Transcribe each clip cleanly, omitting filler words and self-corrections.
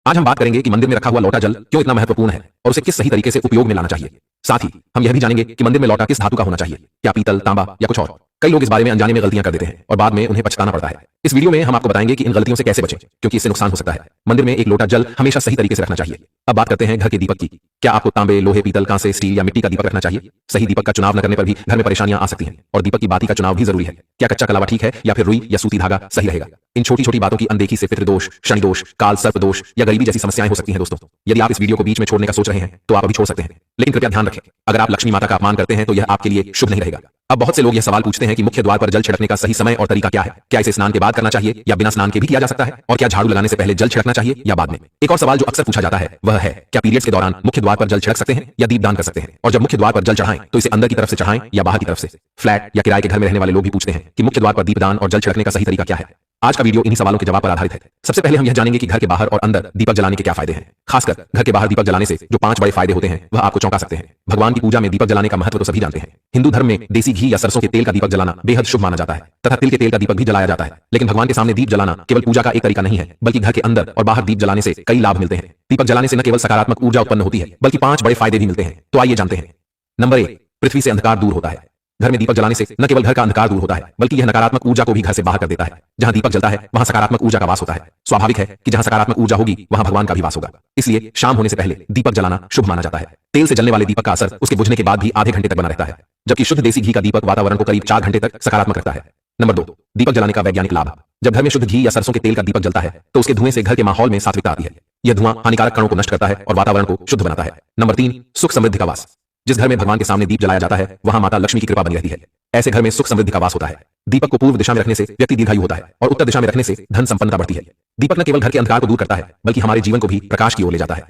आज हम बात करेंगे कि मंदिर में रखा हुआ लौटा जल क्यों इतना महत्वपूर्ण है और उसे किस सही तरीके से उपयोग में लाना चाहिए। साथ ही हम यह भी जानेंगे कि मंदिर में लौटा किस धातु का होना चाहिए, क्या पीतल, तांबा या कुछ और। कई लोग इस बारे में अनजाने में गलतियां कर देते हैं और बाद में उन्हें पछताना पड़ता है। इस वीडियो में हम आपको बताएंगे कि इन गलतियों से कैसे बचें, क्योंकि इससे नुकसान हो सकता है। मंदिर में एक लोटा जल हमेशा सही तरीके से रखना चाहिए। अब बात करते हैं घर के दीपक की। क्या आपको तांबे, लोहे, पीतल, कांसे, स्टील या मिट्टी का दीपक रखना चाहिए? सही दीपक का चुनाव न करने पर भी घर में परेशानियां आ सकती हैं और दीपक की बाती का चुनाव भी जरूरी है। क्या कच्चा कलावा ठीक है या फिर रुई या सूती धागा सही रहेगा? इन छोटी छोटी बातों की अनदेखी से पितृदोष, शनि दोष, काल सर्प दोष या गरीबी जैसी समस्याएं हो सकती हैं। दोस्तों, यदि आप इस वीडियो को बीच में छोड़ने का सोच रहे हैं तो आप अभी छोड़ सकते हैं, लेकिन कृपया ध्यान रखें, अगर आप लक्ष्मी माता का अपमान करते हैं तो यह आपके लिए शुभ नहीं रहेगा। अब बहुत से लोग यह सवाल पूछते हैं कि मुख्य द्वार पर जल छिड़कने का सही समय और तरीका क्या है? क्या इसे स्नान के बाद करना चाहिए या बिना स्नान के भी किया जा सकता है? और क्या झाड़ू लगाने से पहले जल छिड़कना चाहिए या बाद में? एक और सवाल जो अक्सर पूछा जाता है वह है, क्या पीरियड्स के दौरान मुख्य द्वार पर जल छिड़क सकते हैं या दीपदान कर सकते हैं? और जब मुख्य द्वार पर जल चढ़ाएं तो इसे अंदर की तरफ से चढ़ाएं या बाहर की तरफ से? फ्लैट या किराए के घर में रहने वाले लोग भी पूछते हैं कि मुख्य द्वार पर दीपदान और जल छिड़कने का सही तरीका क्या है। आज का वीडियो इन्हीं सवालों के जवाब पर आधारित है। सबसे पहले हम यह जानेंगे कि घर के बाहर और अंदर दीपक जलाने के क्या फायदे हैं। खासकर घर के बाहर दीपक जलाने से जो 5 बड़े फायदे होते हैं वह आपको चौंका सकते हैं। भगवान की पूजा में दीपक जलाने का महत्व तो सभी जानते हैं। हिंदू धर्म में देसी घी या सरसों के तेल का दीपक जलाना बेहद शुभ माना जाता है तथा तिल के तेल का दीपक भी जलाया जाता है। लेकिन भगवान के सामने दीप जलाना केवल पूजा का एक तरीका नहीं है, बल्कि घर के अंदर और बाहर दीप जलाने से कई लाभ मिलते हैं। दीपक जलाने से न केवल सकारात्मक ऊर्जा उत्पन्न होती है बल्कि 5 बड़े फायदे भी मिलते हैं। तो आइए जानते हैं। नंबर 1, पृथ्वी से अंधकार दूर होता है। घर में दीपक जलाने से न केवल घर का अंधकार दूर होता है बल्कि यह नकारात्मक ऊर्जा को भी घर से बाहर कर देता है। जहां दीपक जलता है वहां सकारात्मक ऊर्जा का वास होता है। स्वाभाविक है कि जहां सकारात्मक ऊर्जा होगी वहां भगवान का भी वास होगा। इसलिए शाम होने से पहले दीपक जलाना शुभ माना जाता है। तेल से जलने वाले दीपक का असर उसके बुझने के बाद भी आधे घंटे तक बना रहता है, जबकि शुद्ध देसी घी का दीपक वातावरण को करीब 4 घंटे तक सकारात्मक रखता है। नंबर 2, दीपक जलाने का वैज्ञानिक लाभ। जब घर में शुद्ध घी या सरसों के तेल का दीपक जलता है तो उसके धुएं से घर के माहौल में सात्विकता आती है। यह धुआं हानिकारक कणों को नष्ट करता है और वातावरण को शुद्ध बनाता है। नंबर 3, सुख समृद्धि का वास। जिस घर में भगवान के सामने दीप जलाया जाता है वहां माता लक्ष्मी की कृपा बनी रहती है। ऐसे घर में सुख समृद्धि का वास होता है। दीपक को पूर्व दिशा में रखने से व्यक्ति दीर्घायु होता है और उत्तर दिशा में रखने से धन संपन्नता बढ़ती है। दीपक न केवल घर के अंधकार को दूर करता है बल्कि हमारे जीवन को भी प्रकाश की ओर ले जाता है।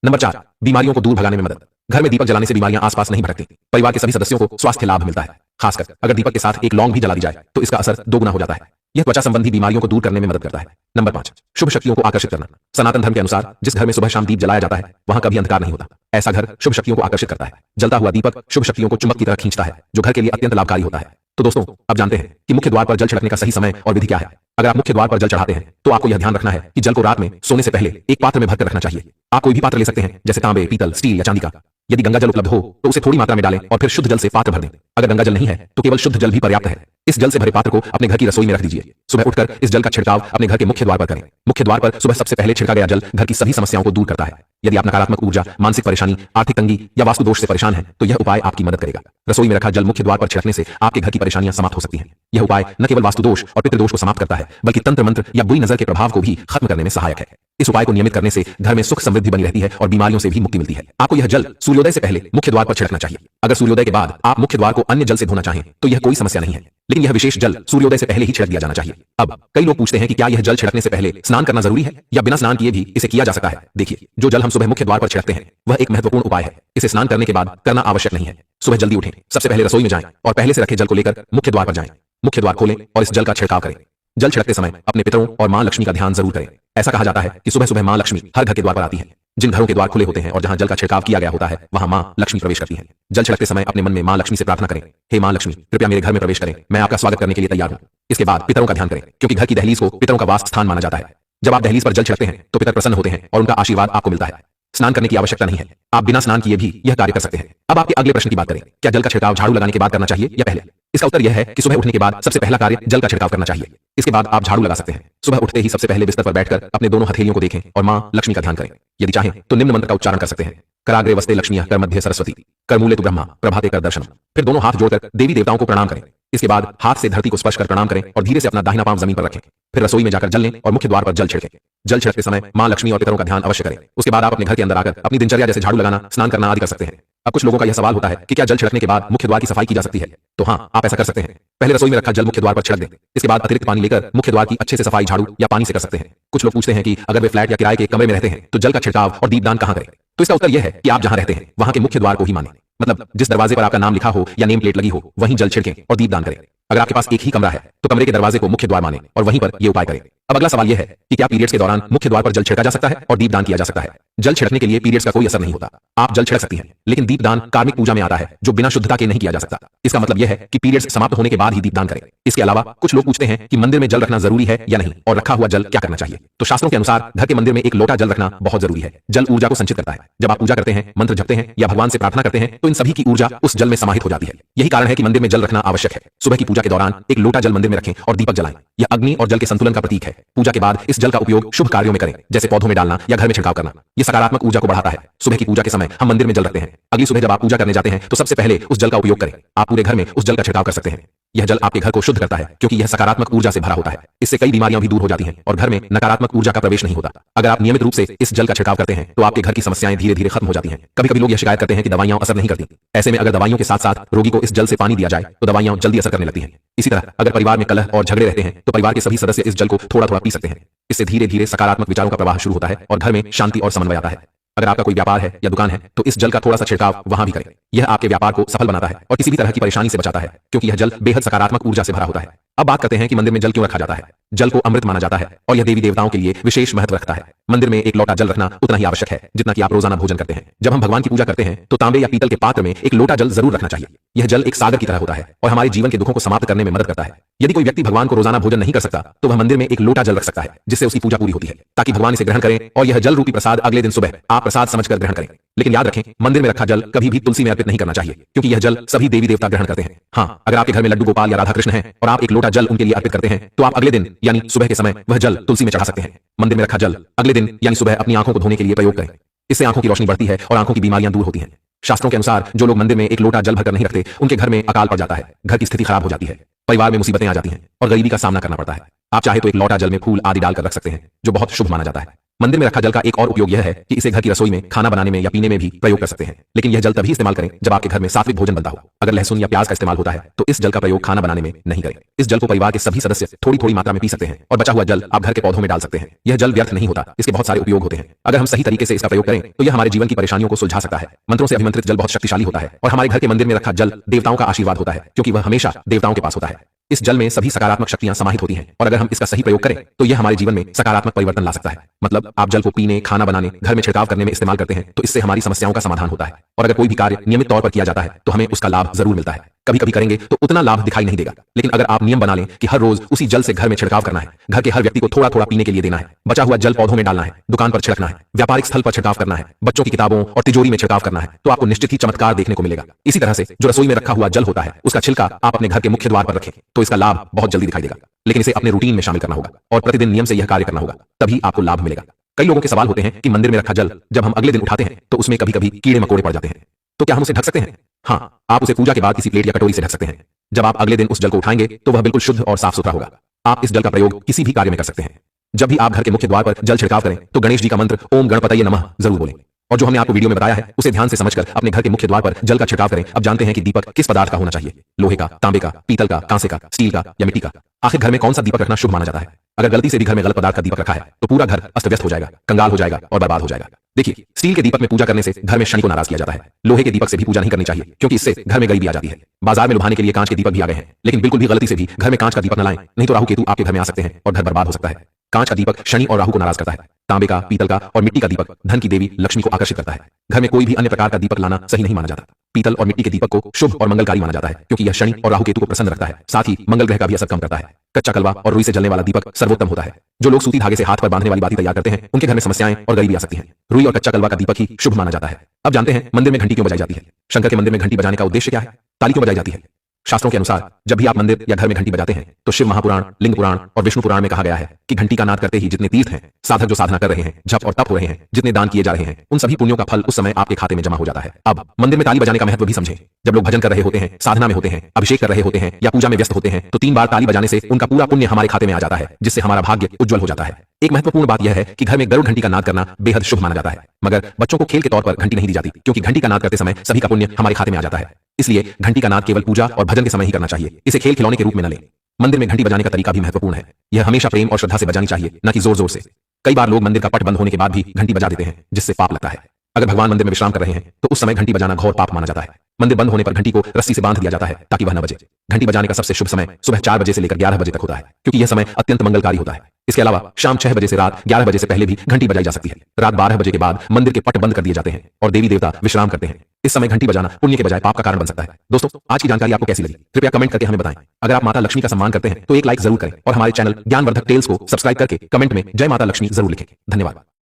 नंबर 4, बीमारियों को दूर भगाने में मदद। घर में दीपक जलाने से बीमारियां आसपास नहीं भटकती। परिवार के सभी सदस्यों को स्वास्थ्य लाभ मिलता है। खासकर अगर दीपक के साथ एक लौंग भी जला दी जाए तो इसका असर 2 गुना हो जाता है। यह त्वचा संबंधी बीमारियों को दूर करने में मदद करता है। नंबर 5, शुभ शक्तियों को आकर्षित करना। सनातन धर्म के अनुसार जिस घर में सुबह शाम दीप जलाया जाता है वहां कभी अंधकार नहीं होता। ऐसा घर शुभ शक्तियों को आकर्षित करता है। जलता हुआ दीपक शुभ शक्तियों को चुंबक की तरह खींचता है, जो घर के लिए अत्यंत लाभकारी होता है। तो दोस्तों, अब जानते हैं कि मुख्य द्वार पर जल छिड़कने का सही समय और विधि क्या है। अगर आप मुख्य द्वार पर जल चढ़ाते हैं तो आपको यह ध्यान रखना है कि जल को रात में सोने से पहले एक पात्र में भरकर रखना चाहिए। आप कोई भी पात्र ले सकते हैं, जैसे तांबे, पीतल, स्टील या चांदी का। यदि गंगा जल उपलब्ध हो तो उसे थोड़ी मात्रा में डालें और फिर शुद्ध जल से पात्र भर दें। अगर गंगा जल नहीं है तो केवल शुद्ध जल भी पर्याप्त है। इस जल से भरे पात्र को अपने घर की रसोई में रख दीजिए। सुबह उठकर इस जल का छिड़काव अपने घर के मुख्य द्वार पर करें। मुख्य द्वार पर सुबह सबसे पहले छिड़का गया जल घर की सभी समस्याओं को दूर करता है। यदि आप नकारात्मक ऊर्जा, मानसिक परेशानी, आर्थिक तंगी या वास्तु दोष से परेशान हैं तो यह उपाय आपकी मदद करेगा। रसोई में रखा जल मुख्य द्वार पर छिड़कने से आपके घर की परेशानियां समाप्त हो सकती हैं। यह उपाय न केवल वास्तु दोष और पितृदोष को समाप्त करता है बल्कि तंत्र मंत्र या बुरी नजर के प्रभाव को भी खत्म करने में सहायक है। इस उपाय को नियमित करने से घर में सुख समृद्धि बनी रहती है और बीमारियों से भी मुक्ति मिलती है। आपको यह जल सूर्योदय से पहले मुख्य द्वार पर छिड़कना चाहिए। अगर सूर्योदय के बाद आप मुख्य द्वार को अन्य जल से धोना चाहें तो यह कोई समस्या नहीं है, लेकिन यह विशेष जल सूर्योदय से पहले ही छिड़क दिया जाना चाहिए। अब कई लोग पूछते हैं कि क्या यह जल छिड़कने से पहले स्नान करना जरूरी है या बिना स्नान किए भी इसे किया जा सकता है। देखिए, जो जल हम सुबह मुख्य द्वार पर छिड़कते हैं वह एक महत्वपूर्ण उपाय है। इसे स्नान करने के बाद करना आवश्यक नहीं है। सुबह जल्दी उठें, सबसे पहले रसोई में जाएं और पहले से रखे जल को लेकर मुख्य द्वार पर जाएं। मुख्य द्वार खोलें और इस जल का छिड़काव करें। जल छिड़कते समय अपने पितरों और मां लक्ष्मी का ध्यान जरूर करें। ऐसा कहा जाता है कि सुबह सुबह मां लक्ष्मी हर घर के द्वार पर आती है। जिन घरों के द्वार खुले होते हैं और जहां जल का छिड़काव किया गया होता है वहां मां लक्ष्मी प्रवेश करती हैं। जल छिड़कते समय अपने मन में मां लक्ष्मी से प्रार्थना करें, हे मां लक्ष्मी, कृपया मेरे घर में प्रवेश करें, मैं आपका स्वागत करने के लिए तैयार हूं। इसके बाद पितरों का ध्यान करें, क्योंकि घर की दहलीज को पितरों का वास स्थान माना जाता है। जब आप दहलीज पर जल छिड़कते हैं तो पितर प्रसन्न होते हैं और उनका आशीर्वाद आपको मिलता है। स्नान करने की आवश्यकता नहीं है, आप बिना स्नान किए भी यह कार्य कर सकते हैं। अब आपके अगले प्रश्न की बात करें, क्या जल का छिड़काव झाड़ू लगाने के बाद करना चाहिए या पहले? इसका उत्तर यह है कि सुबह उठने के बाद सबसे पहला कार्य जल का छिड़काव करना चाहिए। इसके बाद आप झाड़ू लगा सकते हैं। सुबह उठते ही सबसे पहले बिस्तर पर बैठकर अपने दोनों हथेलियों को देखें और मां लक्ष्मी का ध्यान करें। यदि चाहें तो निम्न मंत्र का उच्चारण कर सकते हैं, कराग्रे वस्ते लक्ष्मीः, कर मध्य सरस्वती, कर मूले तु ब्रह्मा, प्रभाते कर दर्शनम। फिर दोनों हाथ जोड़कर देवी देवताओं को प्रणाम करें। इसके बाद हाथ से धरती को स्पर्श कर प्रणाम करें और धीरे से अपना दाहिना पांव जमीन पर रखें। फिर रसोई में जाकर जल लें और मुख्य द्वार पर जल छिड़कें। जल छिड़कते समय मां लक्ष्मी और पितरों का ध्यान अवश्य करें। उसके बाद आप अपने घर के अंदर आकर अपनी दिनचर्या जैसे झाड़ू लगाना, स्नान करना आदि कर सकते हैं। अब कुछ लोगों का यह सवाल होता है कि क्या जल छिड़कने के बाद मुख्य द्वार की सफाई की जा सकती है? तो हाँ, आप ऐसा कर सकते हैं। पहले रसोई में रखा जल मुख्य द्वार पर छिड़क दें। इसके बाद अतिरिक्त पानी लेकर मुख्य द्वार की अच्छे से सफाई झाड़ू या पानी से कर सकते हैं। कुछ लोग पूछते हैं कि अगर वे फ्लैट या किराए के कमरे में रहते हैं तो जल का छिड़काव और दीपदान कहां करें? तो इसका उत्तर यह है कि आप जहां रहते हैं वहां के मुख्य द्वार को ही मानें। मतलब जिस दरवाजे पर आपका नाम लिखा हो या नेम प्लेट लगी हो वहीं जल छिड़कें और दीपदान करें। अगर आपके पास एक ही कमरा है तो कमरे के दरवाजे को मुख्य द्वार माने और वहीं पर यह उपाय करें। अब अगला सवाल यह है कि क्या पीरियड्स के दौरान मुख्य द्वार पर जल छिड़का जा सकता है और दीपदान किया जा सकता है? जल छिड़कने के लिए पीरियड्स का कोई असर नहीं होता। आप जल छिड़क सकती हैं, लेकिन दीपदान कार्मिक पूजा में आता है जो बिना शुद्धता के नहीं किया जा सकता। इसका मतलब यह है कि पीरियड्स समाप्त होने के बाद ही दीपदान करें। इसके अलावा कुछ लोग पूछते हैं कि मंदिर में जल रखना जरूरी है या नहीं और रखा हुआ जल क्या करना चाहिए। तो शास्त्रों के अनुसार घर के मंदिर में एक लोटा जल रखना बहुत जरूरी है। जल ऊर्जा को संचित करता है। जब आप पूजा करते हैं, मंत्र जपते हैं या भगवान से प्रार्थना करते हैं तो इन सभी की ऊर्जा उस जल में समाहित हो जाती है। यही कारण है कि मंदिर में जल रखना आवश्यक है। सुबह की पूजा के दौरान एक लोटा जल मंदिर में रखें और दीपक जलाएं। यह अग्नि और जल के संतुलन का प्रतीक है। पूजा के बाद इस जल का उपयोग शुभ कार्यों में करें, जैसे पौधों में डालना या घर में छिड़काव करना। यह सकारात्मक ऊर्जा को बढ़ाता है। सुबह की पूजा के समय हम मंदिर में जल रखते हैं। अगली सुबह जब आप पूजा करने जाते हैं तो सबसे पहले उस जल का उपयोग करें। आप पूरे घर में उस जल का छिड़काव कर सकते हैं। यह जल आपके घर को शुद्ध करता है क्योंकि यह सकारात्मक ऊर्जा से भरा होता है। इससे कई बीमारियां भी दूर हो जाती हैं और घर में नकारात्मक ऊर्जा का प्रवेश नहीं होता। अगर आप नियमित रूप से इस जल का छिड़काव करते हैं तो आपके घर की समस्याएं धीरे धीरे खत्म हो जाती हैं। कभी कभी लोग यह शिकायत करते हैं कि दवाइयां असर नहीं करती। ऐसे में अगर दवाइयों के साथ साथ रोगी को इस जल से पानी दिया जाए तो दवाइयां जल्दी असर करने लगती हैं। इसी तरह अगर परिवार में कलह और झगड़े रहते हैं तो परिवार के सभी सदस्य इस जल को थोड़ा थोड़ा पी सकते हैं। इससे धीरे धीरे सकारात्मक विचारों का प्रवाह शुरू होता है और घर में शांति और समन्वय आता है। अगर आपका कोई व्यापार है या दुकान है तो इस जल का थोड़ा सा छिड़काव वहां भी करें। यह आपके व्यापार को सफल बनाता है और किसी भी तरह की परेशानी से बचाता है क्योंकि यह जल बेहद सकारात्मक ऊर्जा से भरा होता है। अब बात करते हैं कि मंदिर में जल क्यों रखा जाता है। जल को अमृत माना जाता है और यह देवी देवताओं के लिए विशेष महत्व रखता है। मंदिर में एक लोटा जल रखना उतना ही आवश्यक है जितना कि आप रोजाना भोजन करते हैं। जब हम भगवान की पूजा करते हैं तो तांबे या पीतल के पात्र में एक लोटा जल जरूर रखना चाहिए। यह जल एक सागर की तरह होता है और हमारे जीवन के दुखों को समाप्त करने में मदद करता है। यदि कोई व्यक्ति भगवान को रोजाना भोजन नहीं कर सकता तो वह मंदिर में एक लोटा जल रख सकता है जिससे उसकी पूजा पूरी होती है, ताकि भगवान इसे ग्रहण करें और यह जल रूपी प्रसाद अगले दिन सुबह आप प्रसाद समझकर ग्रहण करें। लेकिन याद रखें, मंदिर में रखा जल कभी भी तुलसी में अर्पित नहीं करना चाहिए क्योंकि यह जल सभी देवी देवता ग्रहण करते हैं। हाँ, अगर आपके घर में लड्डू गोपाल या राधा कृष्ण है और आप एक लोटा जल उनके लिए अर्पित करते हैं तो आप अगले दिन यानी सुबह के समय वह जल तुलसी में चढ़ा सकते हैं। मंदिर में रखा जल अगले दिन यानी सुबह अपनी आंखों को धोने के लिए प्रयोग करें। इससे आंखों की रोशनी बढ़ती है और आंखों की बीमारियां दूर होती हैं। शास्त्रों के अनुसार जो लोग मंदिर में एक लोटा जल भरकर नहीं रखते उनके घर में अकाल पड़ जाता है, घर की स्थिति खराब हो जाती है, परिवार में मुसीबतें आ जाती हैं और गरीबी का सामना करना पड़ता है। आप चाहे तो एक लोटा जल में फूल आदि डालकर रख सकते हैं जो बहुत शुभ माना जाता है। मंदिर में रखा जल का एक और उपयोग यह है कि इसे घर की रसोई में खाना बनाने में या पीने में भी प्रयोग कर सकते हैं। लेकिन यह जल तभी इस्तेमाल करें जब आपके घर में सात्विक भोजन बनता हो। अगर लहसुन या प्याज का इस्तेमाल होता है तो इस जल का प्रयोग खाना बनाने में नहीं करें। इस जल को परिवार के सभी सदस्य थोड़ी थोड़ी मात्रा में पी सकते हैं और बचा हुआ जल आप घर के पौधों में डाल सकते हैं। यह जल व्यर्थ नहीं होता, इसके बहुत सारे उपयोग होते हैं। अगर हम सही तरीके से इसका प्रयोग करें तो यह हमारे जीवन की परेशानियों को सुलझा सकता है। मंत्रों से अभिमंत्रित जल बहुत शक्तिशाली होता है और हमारे घर के मंदिर में रखा जल देवताओं का आशीर्वाद होता है क्योंकि वह हमेशा देवताओं के पास होता है। इस जल में सभी सकारात्मक शक्तियां समाहित होती हैं और अगर हम इसका सही प्रयोग करें तो यह हमारे जीवन में सकारात्मक परिवर्तन ला सकता है। मतलब आप जल को पीने, खाना बनाने, घर में छिड़काव करने में इस्तेमाल करते हैं तो इससे हमारी समस्याओं का समाधान होता है। और अगर कोई भी कार्य नियमित तौर पर किया जाता है तो हमें उसका लाभ जरूर मिलता है। कभी कभी करेंगे तो उतना लाभ दिखाई नहीं देगा, लेकिन अगर आप नियम बना लें कि हर रोज उसी जल से घर में छिड़काव करना है, घर के हर व्यक्ति को थोड़ा थोड़ा पीने के लिए देना है, बचा हुआ जल पौधों में डालना है, दुकान पर छिड़कना है, व्यापारिक स्थल पर छिड़काव करना है, बच्चों की किताबों और तिजोरी में छिड़काव करना है, तो आपको निश्चित ही चमत्कार देखने को मिलेगा। इसी तरह से जो रसोई में रखा हुआ जल होता है उसका छिलका आप अपने घर के मुख्य द्वार पर रखें तो इसका लाभ बहुत जल्दी दिखाई देगा। लेकिन इसे अपने रूटीन में शामिल करना होगा और प्रतिदिन नियम से यह कार्य करना होगा, तभी आपको लाभ मिलेगा। कई लोगों के सवाल होते हैं कि मंदिर में रखा जल जब हम अगले दिन उठाते हैं तो उसमें कभी कभी कीड़े मकोड़े पड़ जाते हैं, तो क्या हम उसे ढक सकते हैं? हाँ, आप उसे पूजा के बाद किसी प्लेट या कटोरी से ढक सकते हैं। जब आप अगले दिन उस जल को उठाएंगे तो वह बिल्कुल शुद्ध और साफ सुथरा होगा। आप इस जल का प्रयोग किसी भी कार्य में कर सकते हैं। जब भी आप घर के मुख्य द्वार पर जल छिड़काव करें तो गणेश जी का मंत्र ओम गणपतये नमः जरूर बोलें और जो हमने आपको वीडियो में बताया है उसे ध्यान से समझकर अपने घर के मुख्य द्वार पर जल का छिड़काव करें। अब जानते हैं कि दीपक किस पदार्थ का होना चाहिए, लोहे का, तांबे का, पीतल का, कांसे का, स्टील का या मिट्टी का। आखिर घर में कौन सा दीपक रखना शुभ माना जाता है? अगर गलती से भी घर में गलत पदार्थ का दीपक रखा है तो पूरा घर अस्त व्यस्त हो जाएगा, कंगाल हो जाएगा और बर्बाद हो जाएगा। देखिए, स्टील के दीपक में पूजा करने से घर में शनि को नाराज किया जाता है। लोहे के दीपक से भी पूजा नहीं करनी चाहिए क्योंकि इससे घर में गरीबी आ जाती है। बाजार में लुभाने के लिए कांच के दीपक भी आ गए हैं, लेकिन बिल्कुल भी गलती से भी घर में कांच का दीपक न लाएं, नहीं तो राहु केतु आपके घर में आ सकते हैं और घर बर्बाद हो सकता है। कांच का दीपक शनि और राहु को नाराज करता है। तांबे का, पीतल का और मिट्टी का दीपक धन की देवी लक्ष्मी को आकर्षित करता है। घर में कोई भी अन्य प्रकार का दीपक लाना सही नहीं माना जाता। पीतल और मिट्टी के दीपक को शुभ और मंगलकारी माना जाता है क्योंकि यह शनि और राहु केतु को प्रसन्न रखता है, साथ ही मंगल ग्रह का भी असर कम करता है। कच्चा कलवा और रुई से जलने वाला दीपक सर्वोत्तम होता है। जो लोग सूती धागे से हाथ पर बांधने वाली बाती तैयार करते हैं उनके घर में समस्याएं और गरीबी आ सकती है। रुई और कच्चा कलवा का दीपक ही शुभ माना जाता है। अब जानते हैं मंदिर में घंटी क्यों बजाई जाती है। शंकर के मंदिर में घंटी बजाने का उद्देश्य क्या है? ताली क्यों बजाई जाती है? शास्त्रों के अनुसार जब भी आप मंदिर या घर में घंटी बजाते हैं तो शिव महापुराण, लिंग पुराण और विष्णु पुराण में कहा गया है कि घंटी का नाद करते ही जितने तीर्थ हैं, साधक जो साधना कर रहे हैं, जप और तप हो रहे हैं, जितने दान किए जा रहे हैं, उन सभी पुण्यों का फल उस समय आपके खाते में जमा हो जाता है। अब मंदिर में ताली बजाने का महत्व भी समझें। जब लोग भजन कर रहे होते हैं, साधना में होते हैं, अभिषेक कर रहे होते हैं या पूजा में व्यस्त होते हैं तो 3 बार ताली बजाने से उनका पूरा पुण्य हमारे खाते में आ जाता है, जिससे हमारा भाग्य उज्जवल हो जाता है। एक महत्वपूर्ण बात यह है कि घर में गरुड़ घंटी का नाद करना बेहद शुभ माना जाता है, मगर बच्चों को खेल के तौर पर घंटी नहीं दी जाती क्योंकि घंटी का नाद करते समय सभी का पुण्य हमारे खाते में आ जाता है। इसलिए घंटी का नाद केवल पूजा और भजन के समय ही करना चाहिए, इसे खेल खिलौने के रूप में न लें। मंदिर में घंटी बजाने का तरीका भी महत्वपूर्ण है। यह हमेशा प्रेम और श्रद्धा से बजानी चाहिए, न कि जोर जोर से। कई बार लोग मंदिर का पट बंद होने के बाद भी घंटी बजा देते हैं जिससे पाप लगता है। अगर भगवान मंदिर में विश्राम कर रहे हैं तो उस समय घंटी बजाना घोर पाप माना जाता है। मंदिर बंद होने पर घंटी को रस्सी से बांध दिया जाता है ताकि वह न बजे। घंटी बजाने का सबसे शुभ समय सुबह 4 बजे से लेकर 11 बजे तक होता है, क्योंकि यह समय अत्यंत मंगलकारी होता है। इसके अलावा शाम 6 बजे से रात 11 बजे से पहले भी घंटी बजाई जा सकती है। रात 12 बजे के बाद मंदिर के पट बंद कर दिए जाते हैं और देवी देवता विश्राम करते हैं। इस समय घंटी बजाना पुण्य के बजाय पाप का कारण बन सकता है। दोस्तों, आज की जानकारी आपको कैसी लगी कृपया कमेंट करके हमें बताएं। अगर आप माता लक्ष्मी का सम्मान करते हैं तो एक लाइक जरूर करें और हमारे चैनल ज्ञानवर्धक टेल्स को सब्सक्राइब करके कमेंट में जय माता लक्ष्मी जरूर लिखें। धन्यवाद।